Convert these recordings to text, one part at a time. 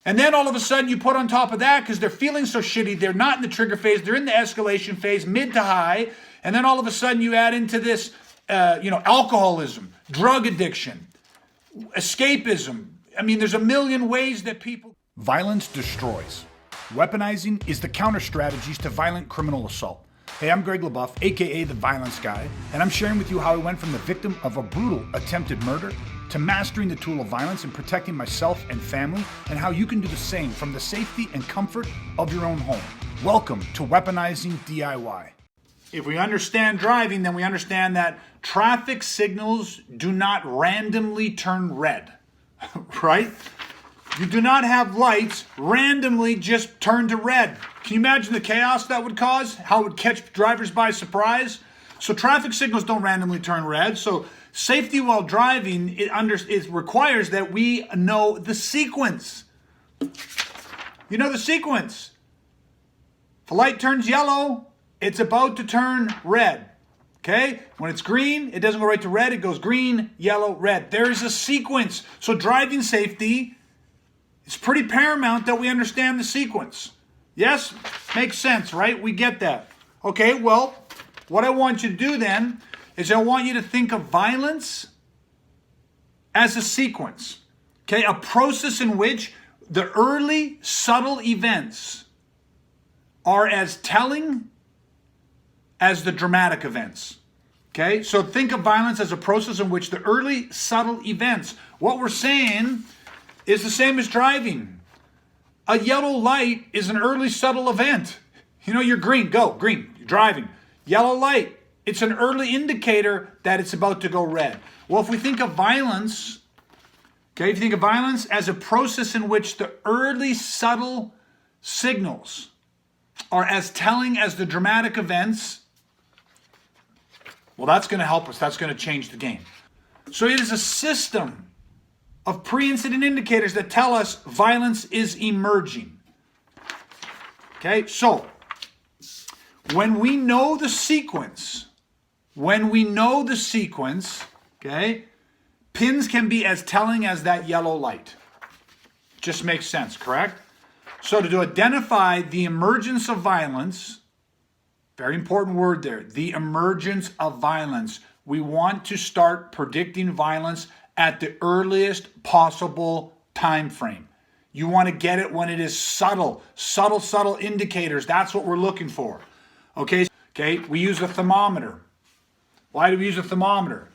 And then all of a sudden you put on top of that, because they're feeling so shitty, they're not in the trigger phase, they're in the escalation phase, mid to high. And then all of a sudden you add into this, alcoholism, drug addiction, escapism. I mean, there's a million ways that people... Violence destroys. Weaponizing is the counter strategies to violent criminal assault. Hey, I'm Greg LaBeouf, aka The Violence Guy, and I'm sharing with you how I went from the victim of a brutal attempted murder to mastering the tool of violence and protecting myself and family, and how you can do the same from the safety and comfort of your own home. Welcome to Weaponizing DIY. If we understand driving, then we understand that traffic signals do not randomly turn red, right? You do not have lights randomly just turn to red. Can you imagine the chaos that would cause? How it would catch drivers by surprise? So traffic signals don't randomly turn red. So safety while driving, it requires that we know the sequence. You know the sequence. If a light turns yellow, it's about to turn red. Okay? When it's green, it doesn't go right to red. It goes green, yellow, red. There is a sequence. So driving safety, it's pretty paramount that we understand the sequence. Yes? Makes sense, right? We get that. Okay, well, what I want you to do then is I want you to think of violence as a sequence. Okay? A process in which the early subtle events are as telling as the dramatic events. Okay? So think of violence as a process in which the early subtle events, what we're saying is the same as driving. A yellow light is an early subtle event. You know, you're green, go, green, you're driving. Yellow light, it's an early indicator that it's about to go red. Well, if we think of violence, okay, if you think of violence as a process in which the early subtle signals are as telling as the dramatic events, well, that's going to help us. That's going to change the game. So it is a system of pre-incident indicators that tell us violence is emerging. Okay, so when we know the sequence, okay, pins can be as telling as that yellow light. Just makes sense, correct? So to identify the emergence of violence, very important word there, the emergence of violence. We want to start predicting violence at the earliest possible time frame. You want to get it when it is subtle indicators. That's what we're looking for. Okay, we use a thermometer. Why do we use a thermometer?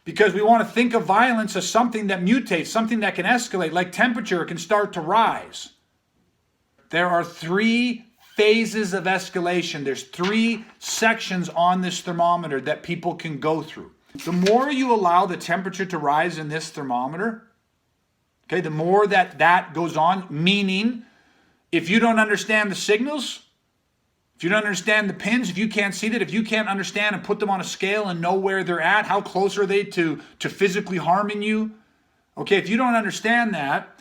Because we want to think of violence as something that mutates, something that can escalate, like temperature can start to rise. There are 3 phases of escalation. There's 3 sections on this thermometer that people can go through. The more you allow the temperature to rise in this thermometer, okay, the more that goes on, meaning if you don't understand the signals, if you don't understand the pins, if you can't see that, if you can't understand and put them on a scale and know where they're at, how close are they to physically harming you, okay, if you don't understand that,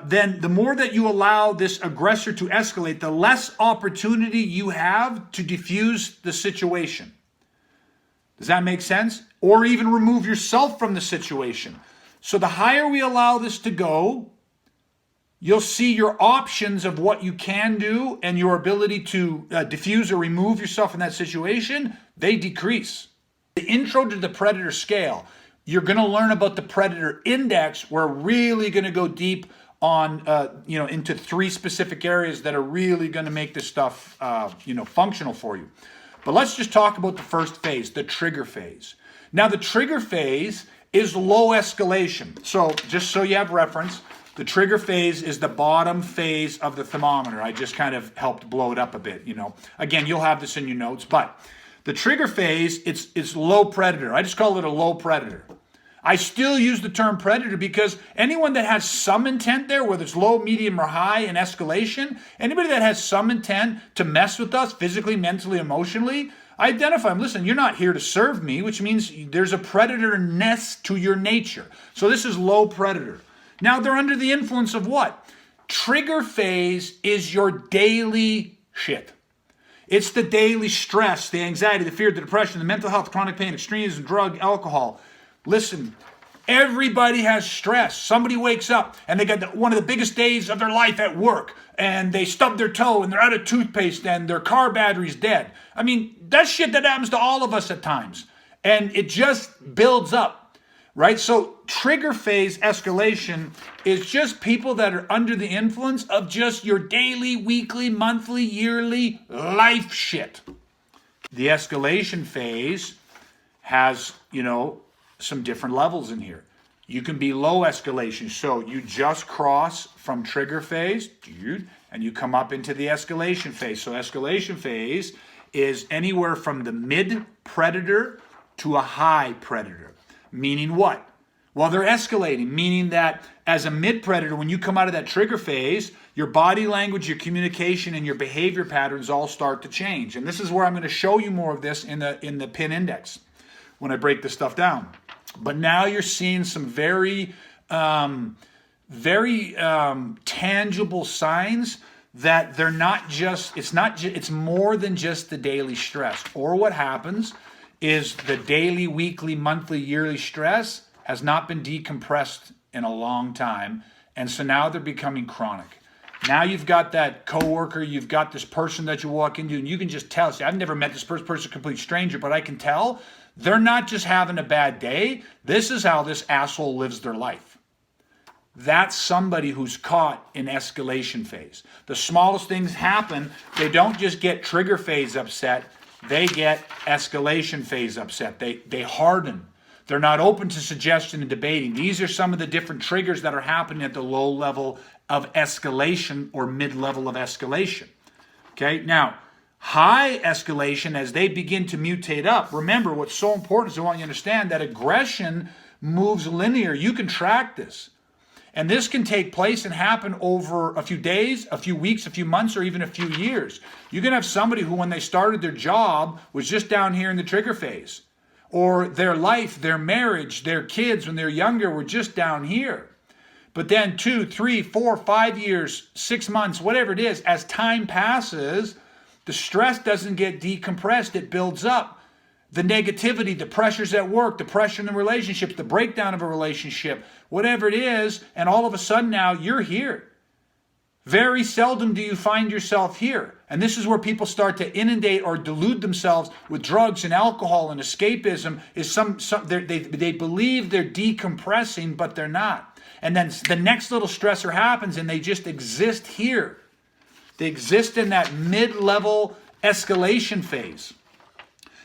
then the more that you allow this aggressor to escalate, the less opportunity you have to diffuse the situation. Does that make sense? Or even remove yourself from the situation. So the higher we allow this to go, you'll see your options of what you can do and your ability to diffuse or remove yourself from that situation, they decrease. The intro to the predator scale, you're going to learn about the predator index. We're really going to go deep on, into 3 specific areas that are really going to make this stuff, functional for you. But let's just talk about the first phase, the trigger phase. Now, the trigger phase is low escalation. So just so you have reference, the trigger phase is the bottom phase of the thermometer. I just kind of helped blow it up a bit, Again, you'll have this in your notes, but the trigger phase, it's low predator. I just call it a low predator. I still use the term predator because anyone that has some intent there, whether it's low, medium, or high in escalation, anybody that has some intent to mess with us physically, mentally, emotionally, I identify them. Listen, you're not here to serve me, which means there's a predator-ness to your nature. So this is low predator. Now they're under the influence of what? Trigger phase is your daily shit. It's the daily stress, the anxiety, the fear, the depression, the mental health, chronic pain, extremism, drug, alcohol. Listen, Everybody has stress. Somebody wakes up and they got one of the biggest days of their life at work, and they stub their toe and they're out of toothpaste and their car battery's dead. I mean, that's shit that happens to all of us at times. And it just builds up, right? So trigger phase escalation is just people that are under the influence of just your daily, weekly, monthly, yearly life shit. The escalation phase has, some different levels in here. You can be low escalation, so you just cross from trigger phase, and you come up into the escalation phase. So escalation phase is anywhere from the mid predator to a high predator. Meaning what? Well, they're escalating, meaning that as a mid predator, when you come out of that trigger phase, your body language, your communication, and your behavior patterns all start to change. And this is where I'm going to show you more of this in the pin index when I break this stuff down. But now you're seeing some very tangible signs that they're not just, it's more than just the daily stress. Or what happens is the daily, weekly, monthly, yearly stress has not been decompressed in a long time. And so now they're becoming chronic. Now you've got that coworker, you've got this person that you walk into, and you can just tell. See, I've never met this person, a complete stranger, but I can tell they're not just having a bad day. This is how this asshole lives their life. That's somebody who's caught in escalation phase. The smallest things happen. They don't just get trigger phase upset. They get escalation phase upset. They harden. They're not open to suggestion and debating. These are some of the different triggers that are happening at the low level of escalation or mid-level of escalation. Okay, now, high escalation, as they begin to mutate up, remember what's so important is I want you to understand that aggression moves linear. You can track this. And this can take place and happen over a few days, a few weeks, a few months, or even a few years. You can have somebody who, when they started their job, was just down here in the trigger phase. Or their life, their marriage, their kids, when they're younger, were just down here. But then 2, 3, 4, 5 years, 6 months, whatever it is, as time passes, the stress doesn't get decompressed. It builds up. The negativity, the pressures at work, the pressure in the relationships, the breakdown of a relationship, whatever it is, and all of a sudden now you're here. Very seldom do you find yourself here. And this is where people start to inundate or delude themselves with drugs and alcohol and escapism. Is they believe they're decompressing, but they're not. And then the next little stressor happens and they just exist here. They exist in that mid-level escalation phase.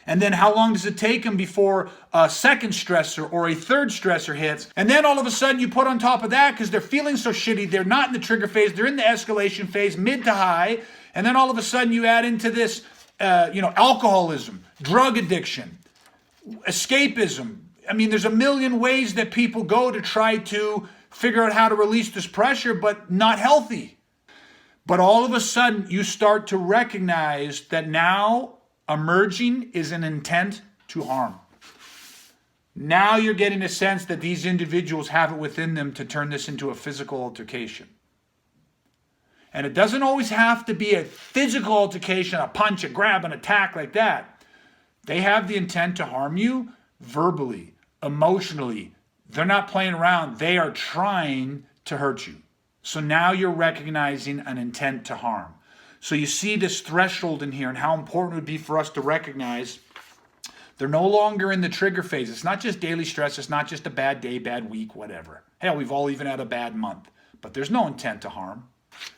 And then how long does it take them before a second stressor or a third stressor hits? And then all of a sudden you put on top of that, because they're feeling so shitty, they're not in the trigger phase, they're in the escalation phase, mid to high. And then all of a sudden you add into this, alcoholism, drug addiction, escapism. I mean, there's a million ways that people go to try to figure out how to release this pressure, but not healthy. But all of a sudden you start to recognize that now emerging is an intent to harm. Now you're getting a sense that these individuals have it within them to turn this into a physical altercation. And it doesn't always have to be a physical altercation, a punch, a grab, an attack like that. They have the intent to harm you verbally, emotionally. They're not playing around. They are trying to hurt you. So now you're recognizing an intent to harm. So you see this threshold in here and how important it would be for us to recognize they're no longer in the trigger phase. It's not just daily stress. It's not just a bad day, bad week, whatever. Hell, we've all even had a bad month. But there's no intent to harm.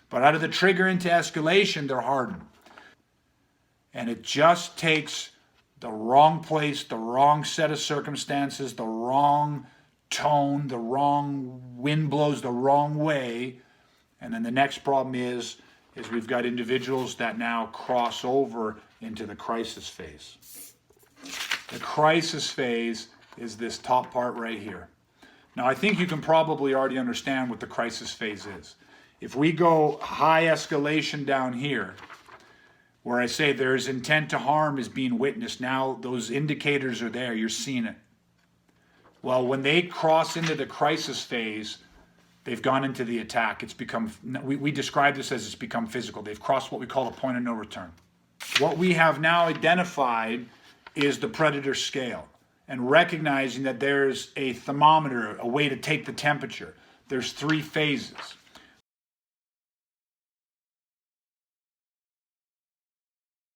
But out of the trigger into escalation, they're hardened. And it just takes the wrong place, the wrong set of circumstances, the wrong tone, the wrong wind blows the wrong way. And then the next problem is we've got individuals that now cross over into the crisis phase. The crisis phase is this top part right here. Now, I think you can probably already understand what the crisis phase is. If we go high escalation down here, where I say there's intent to harm is being witnessed, now those indicators are there, you're seeing it. Well, when they cross into the crisis phase, they've gone into the attack. It's become, we describe this as it's become physical. They've crossed what we call a point of no return. What we have now identified is the predator scale. and recognizing that there's a thermometer, a way to take the temperature. There's 3 phases.